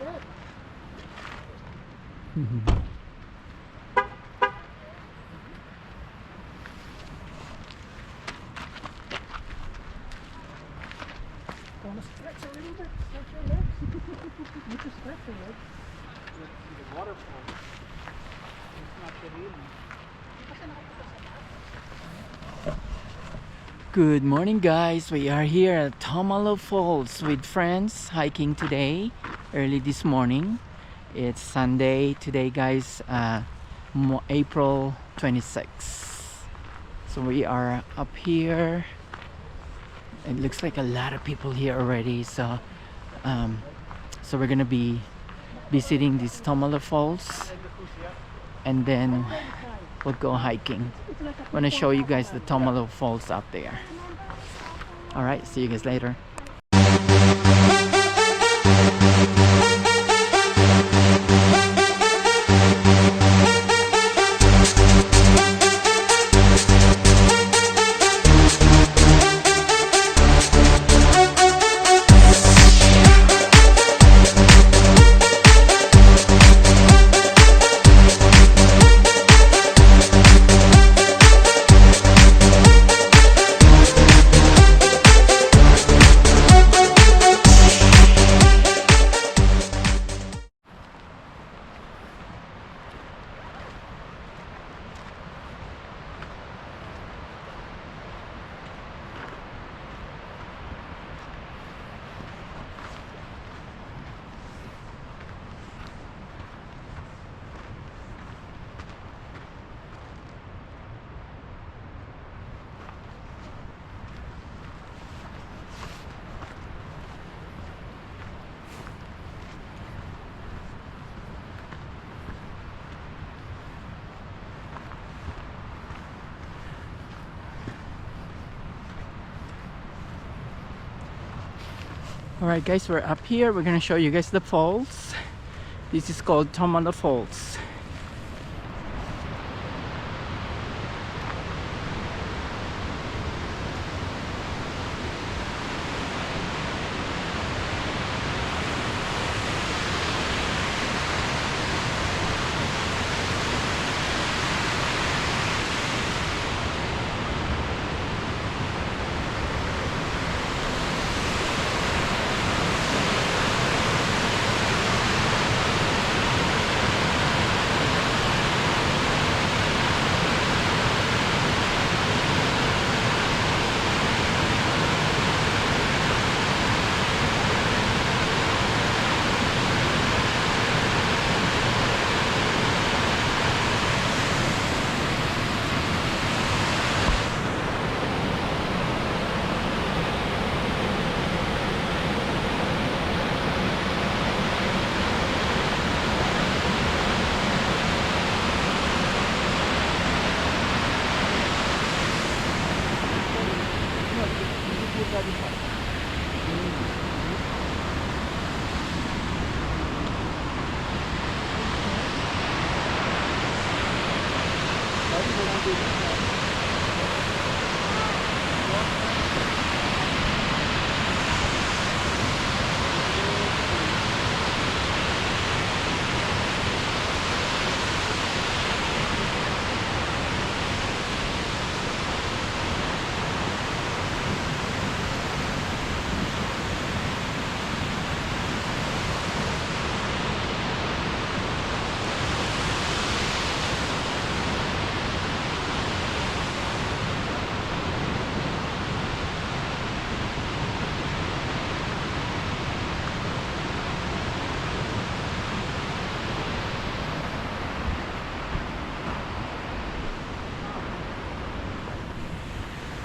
Want to stretch a little bit? Stretch your legs? You can stretch your legs. The waterfall. It's not the real. Good morning, guys. We are here at Tumalo Falls with friends hiking today, early this morning. It's Sunday today, guys, April 26th. So we are up here. It looks like a lot of people here already. So we're gonna be visiting these Tumalo Falls, and then we'll go hiking. I'm gonna show you guys the Tumalo Falls up there. All right, see you guys later. Alright guys, we're up here. We're gonna show you guys the falls. This is called Tumalo Falls.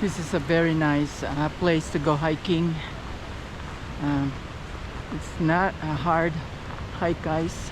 This is a very nice place to go hiking. It's not a hard hike, guys.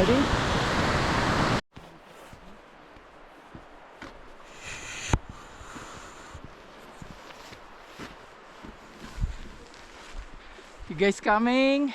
Ready? You guys coming?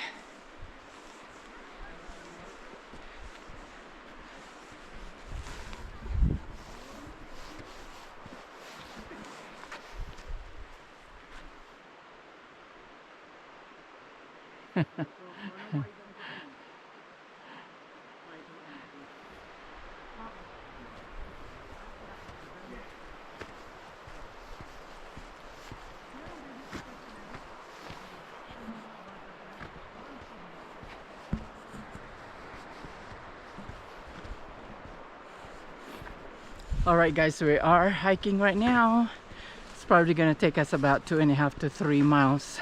Alright guys, we are hiking right now. It's probably gonna take us about 2.5 to 3 miles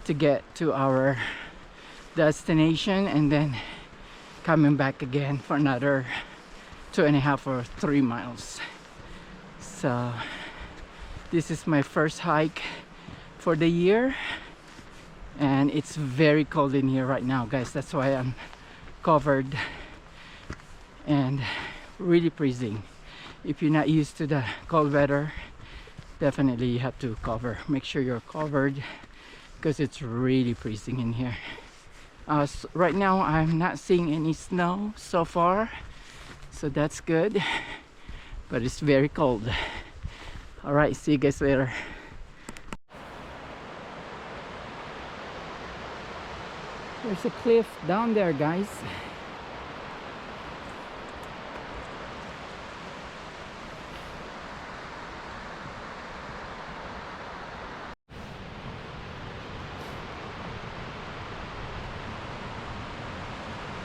to get to our destination, and then coming back again for another 2.5 or 3 miles. So this is my first hike for the year, and it's very cold in here right now guys. That's why I'm covered and really freezing. If you're not used to the cold weather, definitely you have to cover. Make sure you're covered because it's really freezing in here. Right now I'm not seeing any snow so far, so that's good, but it's very cold. All right, see you guys later. There's a cliff down there guys.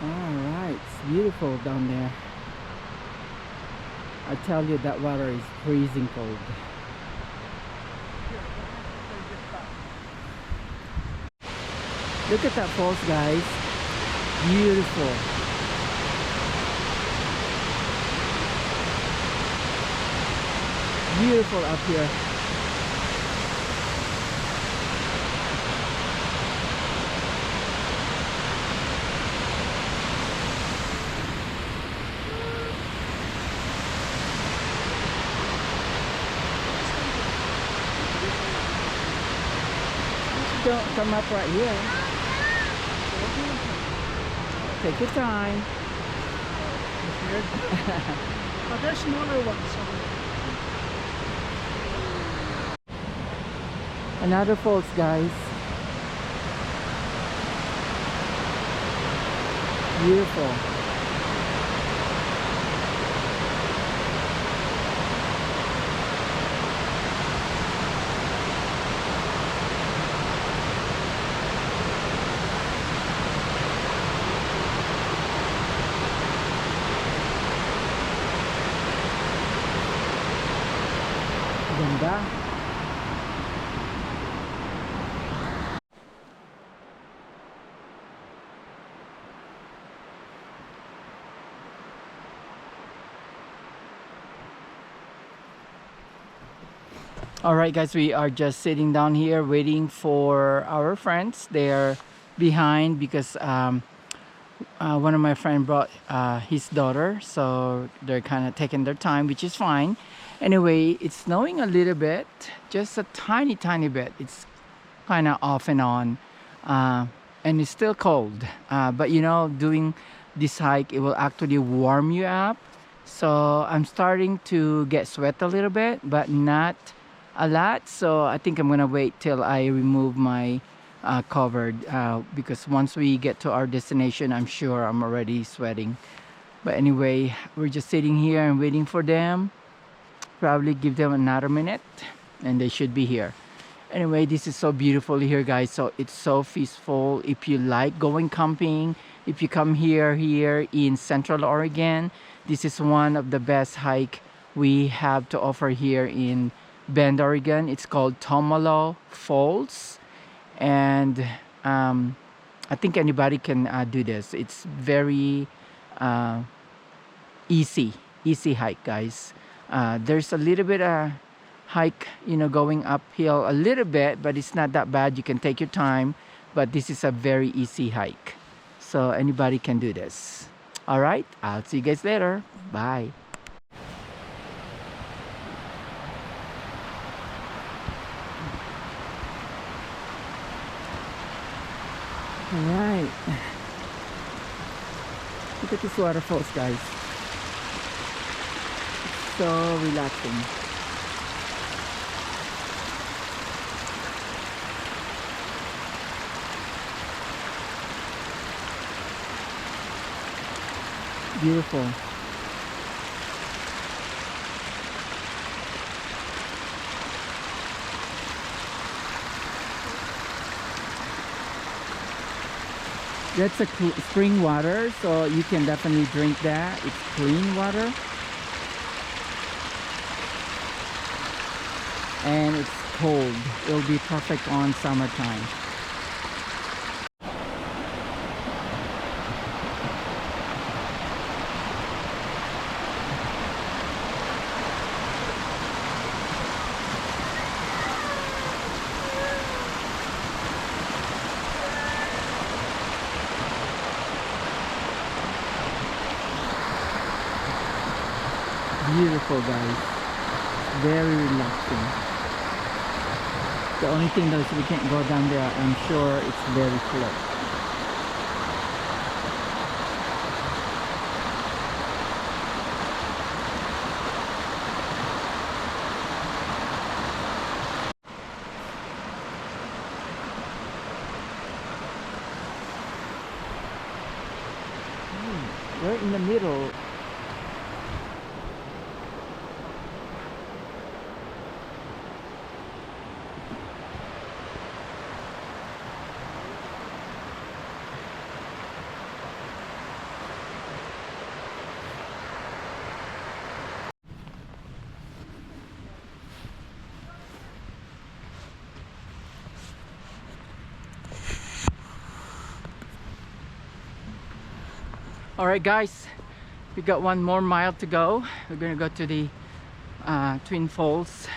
Alright, it's beautiful down there. I tell you, that water is freezing cold. Look at that falls guys. Beautiful. Beautiful up here. Don't come up right here. Take your time. But there's smaller ones. Another falls guys. Beautiful. Ganda. All right guys, we are just sitting down here waiting for our friends. They are behind because one of my friends brought his daughter, so they're kind of taking their time, which is fine. Anyway, it's snowing a little bit, just a tiny bit. It's kind of off and on, and it's still cold, but you know, doing this hike, it will actually warm you up. So I'm starting to get sweat a little bit, but not a lot. So I think I'm gonna wait till I remove my covered, because once we get to our destination, I'm sure I'm already sweating. But anyway, we're just sitting here and waiting for them. Probably give them another minute and they should be here. Anyway, this is so beautiful here guys. So it's so peaceful. If you like going camping, if you come here in Central Oregon, this is one of the best hike we have to offer here in Bend, Oregon. It's called Tumalo Falls, and I think anybody can do this. It's very easy hike guys. There's a little bit hike, you know, going uphill a little bit, but it's not that bad. You can take your time, but this is a very easy hike, so anybody can do this. All right, I'll see you guys later. Bye. All right. Look at these waterfalls, guys. So relaxing. Beautiful. That's a spring water, so you can definitely drink that. It's clean water. And it's cold. It'll be perfect on summertime. Beautiful, guys. Very relaxing. The only thing though is we can't go down there. I'm sure it's very flood. We're in the middle. Alright guys, we got 1 more mile to go. We're gonna go to the Twin Falls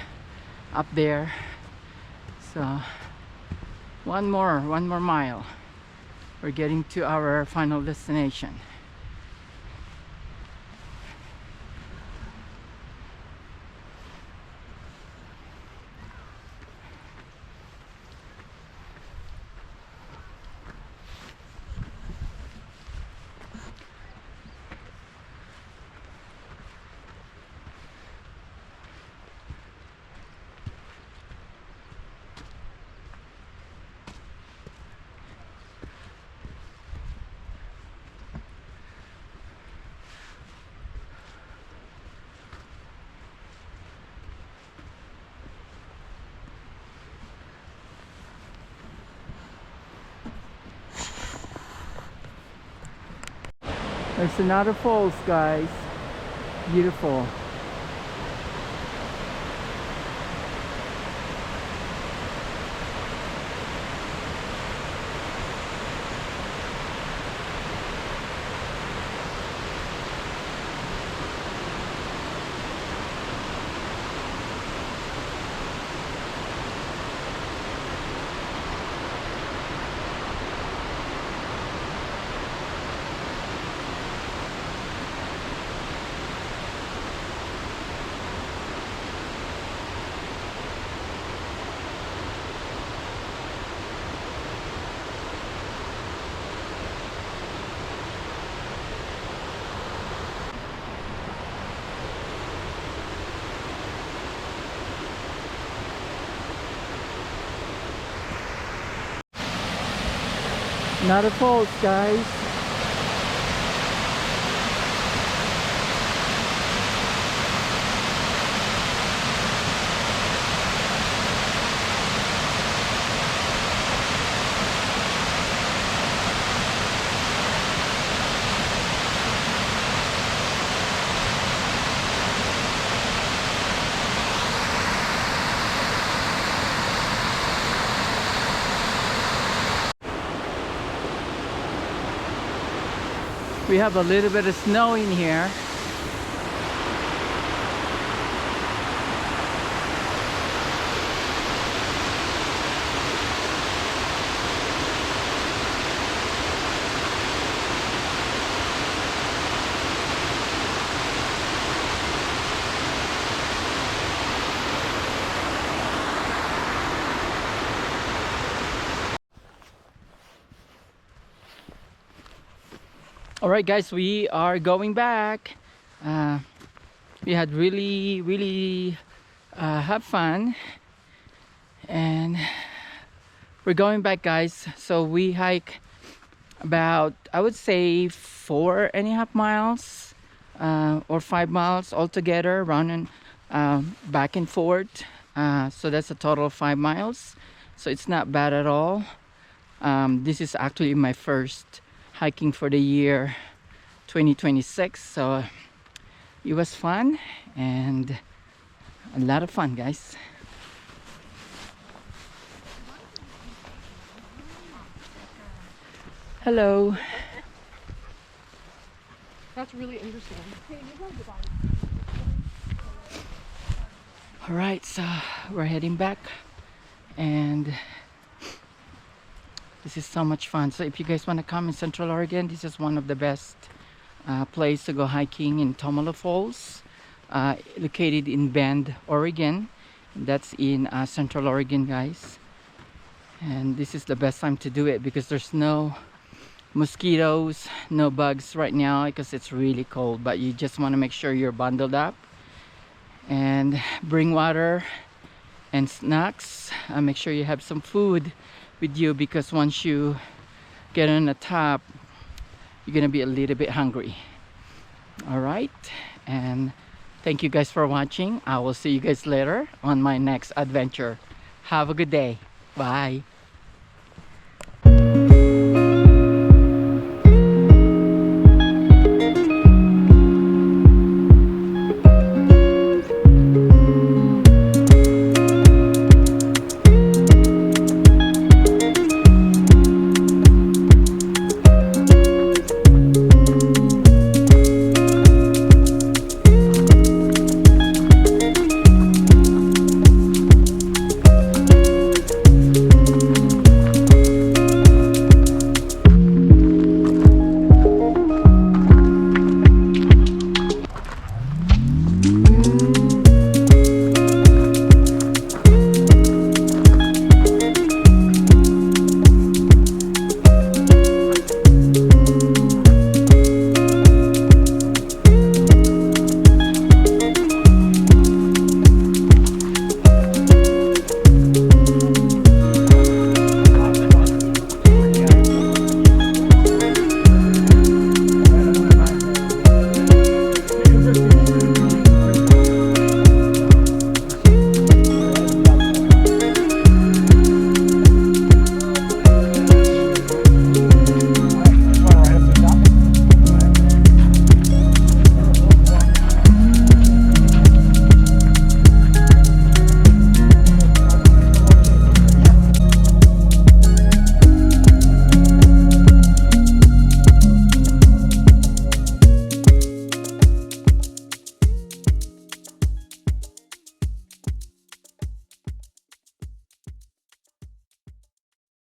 up there. So one more mile. We're getting to our final destination. There's another falls, guys. Beautiful. Another falls, guys. We have a little bit of snow in here. All right, guys, we are going back. We had really have fun, and we're going back, guys. So we hike about, I would say, 4.5 miles or 5 miles altogether, round and back and forth. So that's a total of 5 miles. So it's not bad at all. This is actually my first hiking for the year 2026. So it was fun and a lot of fun, guys. Hello. That's really interesting. All right, so we're heading back, and this is so much fun. So if you guys want to come in Central Oregon, this is one of the best place to go hiking in Tumalo Falls, located in Bend, Oregon. That's in Central Oregon, guys. And this is the best time to do it because there's no mosquitoes, no bugs right now because it's really cold. But you just want to make sure you're bundled up and bring water and snacks. Make sure you have some food with you because once you get on the top, you're gonna be a little bit hungry. All right, and thank you guys for watching. I will see you guys later on my next adventure. Have a good day. Bye.